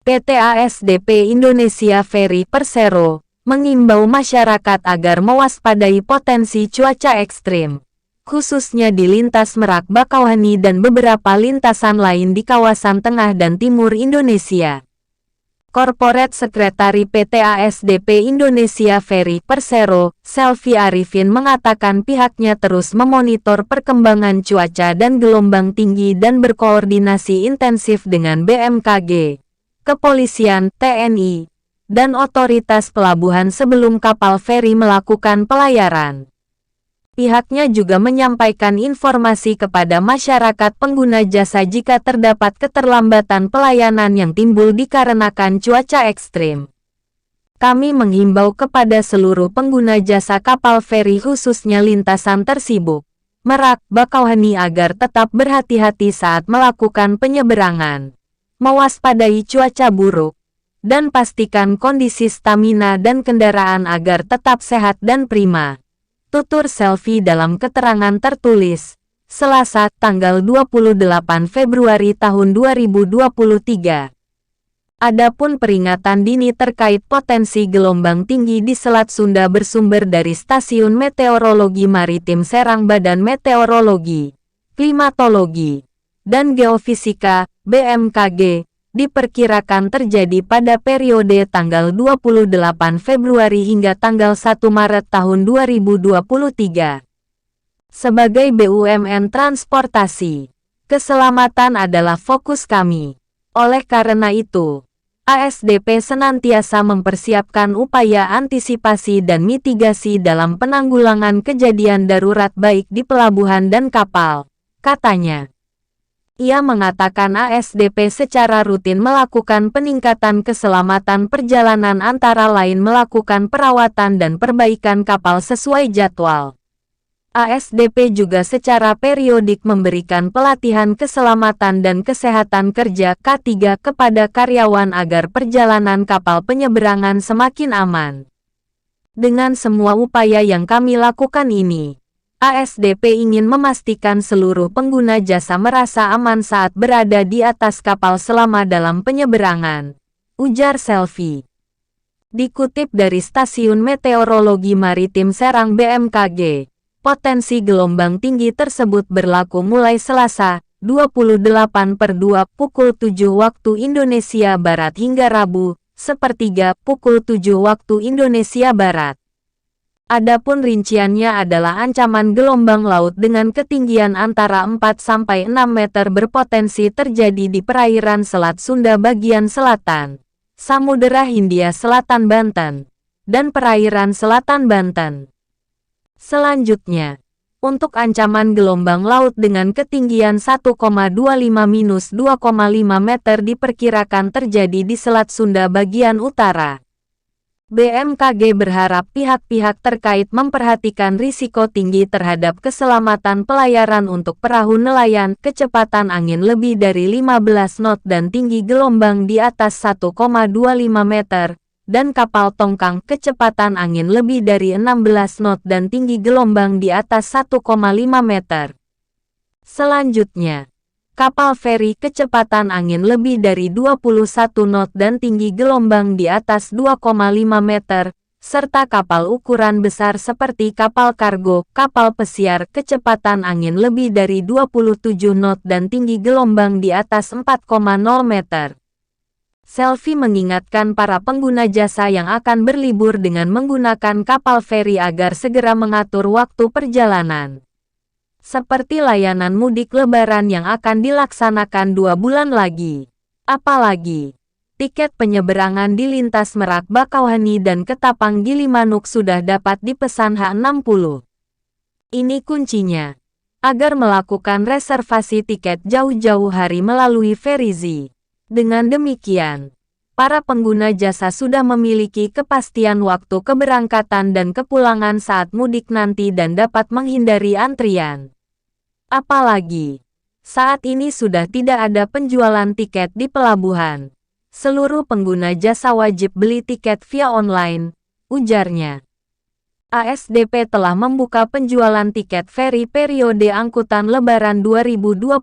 PT ASDP Indonesia Ferry Persero mengimbau masyarakat agar mewaspadai potensi cuaca ekstrim, khususnya di lintas Merak Bakauheni dan beberapa lintasan lain di kawasan tengah dan timur Indonesia. Corporate Secretary PT ASDP Indonesia Ferry Persero, Selvi Arifin mengatakan pihaknya terus memonitor perkembangan cuaca dan gelombang tinggi dan berkoordinasi intensif dengan BMKG, Kepolisian, TNI, dan otoritas pelabuhan sebelum kapal feri melakukan pelayaran. Pihaknya juga menyampaikan informasi kepada masyarakat pengguna jasa jika terdapat keterlambatan pelayanan yang timbul dikarenakan cuaca ekstrim. Kami menghimbau kepada seluruh pengguna jasa kapal feri khususnya lintasan tersibuk, Merak, Bakauheni agar tetap berhati-hati saat melakukan penyeberangan, mewaspadai cuaca buruk, dan pastikan kondisi stamina dan kendaraan agar tetap sehat dan prima. Tutur Selvi dalam keterangan tertulis, Selasa, tanggal 28 Februari tahun 2023. Adapun peringatan dini terkait potensi gelombang tinggi di Selat Sunda bersumber dari Stasiun Meteorologi Maritim Serang Badan Meteorologi, Klimatologi, dan Geofisika, BMKG, diperkirakan terjadi pada periode tanggal 28 Februari hingga tanggal 1 Maret tahun 2023. Sebagai BUMN Transportasi, keselamatan adalah fokus kami. Oleh karena itu, ASDP senantiasa mempersiapkan upaya antisipasi dan mitigasi dalam penanggulangan kejadian darurat baik di pelabuhan dan kapal, katanya. Ia mengatakan ASDP secara rutin melakukan peningkatan keselamatan perjalanan antara lain melakukan perawatan dan perbaikan kapal sesuai jadwal. ASDP juga secara periodik memberikan pelatihan keselamatan dan kesehatan kerja K3 kepada karyawan agar perjalanan kapal penyeberangan semakin aman. Dengan semua upaya yang kami lakukan ini, ASDP ingin memastikan seluruh pengguna jasa merasa aman saat berada di atas kapal selama dalam penyeberangan, ujar Selvi. Dikutip dari Stasiun Meteorologi Maritim Serang BMKG, potensi gelombang tinggi tersebut berlaku mulai Selasa, 28/2 pukul 7 waktu Indonesia Barat hingga Rabu, 1/3 pukul 7 waktu Indonesia Barat. Adapun rinciannya adalah ancaman gelombang laut dengan ketinggian antara 4-6 meter berpotensi terjadi di perairan Selat Sunda bagian selatan, Samudera Hindia Selatan Banten, dan perairan selatan Banten. Selanjutnya, untuk ancaman gelombang laut dengan ketinggian 1,25-2,5 meter diperkirakan terjadi di Selat Sunda bagian utara. BMKG berharap pihak-pihak terkait memperhatikan risiko tinggi terhadap keselamatan pelayaran untuk perahu nelayan, kecepatan angin lebih dari 15 knot dan tinggi gelombang di atas 1,25 meter, dan kapal tongkang kecepatan angin lebih dari 16 knot dan tinggi gelombang di atas 1,5 meter. Selanjutnya, kapal feri kecepatan angin lebih dari 21 knot dan tinggi gelombang di atas 2,5 meter, serta kapal ukuran besar seperti kapal kargo, kapal pesiar kecepatan angin lebih dari 27 knot dan tinggi gelombang di atas 4,0 meter. Selvi mengingatkan para pengguna jasa yang akan berlibur dengan menggunakan kapal feri agar segera mengatur waktu perjalanan. Seperti layanan mudik lebaran yang akan dilaksanakan 2 bulan lagi. Apalagi, tiket penyeberangan di lintas Merak Bakauheni dan Ketapang Gilimanuk sudah dapat dipesan H60. Ini kuncinya, agar melakukan reservasi tiket jauh-jauh hari melalui Ferizi. Dengan demikian, para pengguna jasa sudah memiliki kepastian waktu keberangkatan dan kepulangan saat mudik nanti dan dapat menghindari antrian. Apalagi, saat ini sudah tidak ada penjualan tiket di pelabuhan. Seluruh pengguna jasa wajib beli tiket via online, ujarnya. ASDP telah membuka penjualan tiket feri periode angkutan Lebaran 2023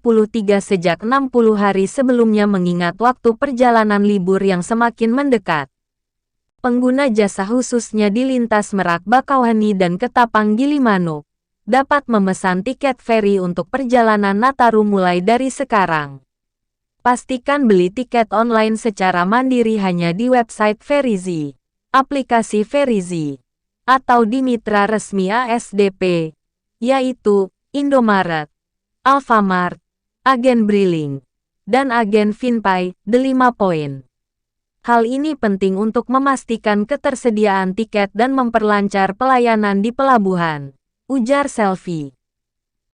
sejak 60 hari sebelumnya mengingat waktu perjalanan libur yang semakin mendekat. Pengguna jasa khususnya di lintas Merak Bakauheni dan Ketapang Gilimanuk dapat memesan tiket feri untuk perjalanan Nataru mulai dari sekarang. Pastikan beli tiket online secara mandiri hanya di website Ferizi, aplikasi Ferizi, atau di mitra resmi ASDP, yaitu Indomaret, Alfamart, Agen Briling, dan Agen Finpay, The 5 Point. Hal ini penting untuk memastikan ketersediaan tiket dan memperlancar pelayanan di pelabuhan, ujar Selvi.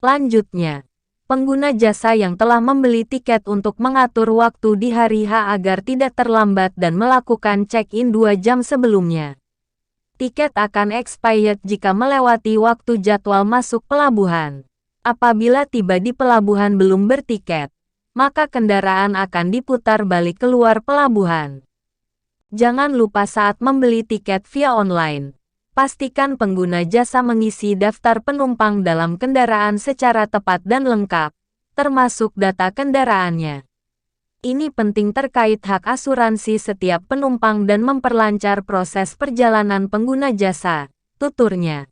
Lanjutnya, pengguna jasa yang telah membeli tiket untuk mengatur waktu di hari H agar tidak terlambat dan melakukan check-in 2 jam sebelumnya. Tiket akan expired jika melewati waktu jadwal masuk pelabuhan. Apabila tiba di pelabuhan belum bertiket, maka kendaraan akan diputar balik keluar pelabuhan. Jangan lupa saat membeli tiket via online, pastikan pengguna jasa mengisi daftar penumpang dalam kendaraan secara tepat dan lengkap, termasuk data kendaraannya. Ini penting terkait hak asuransi setiap penumpang dan memperlancar proses perjalanan pengguna jasa, tuturnya.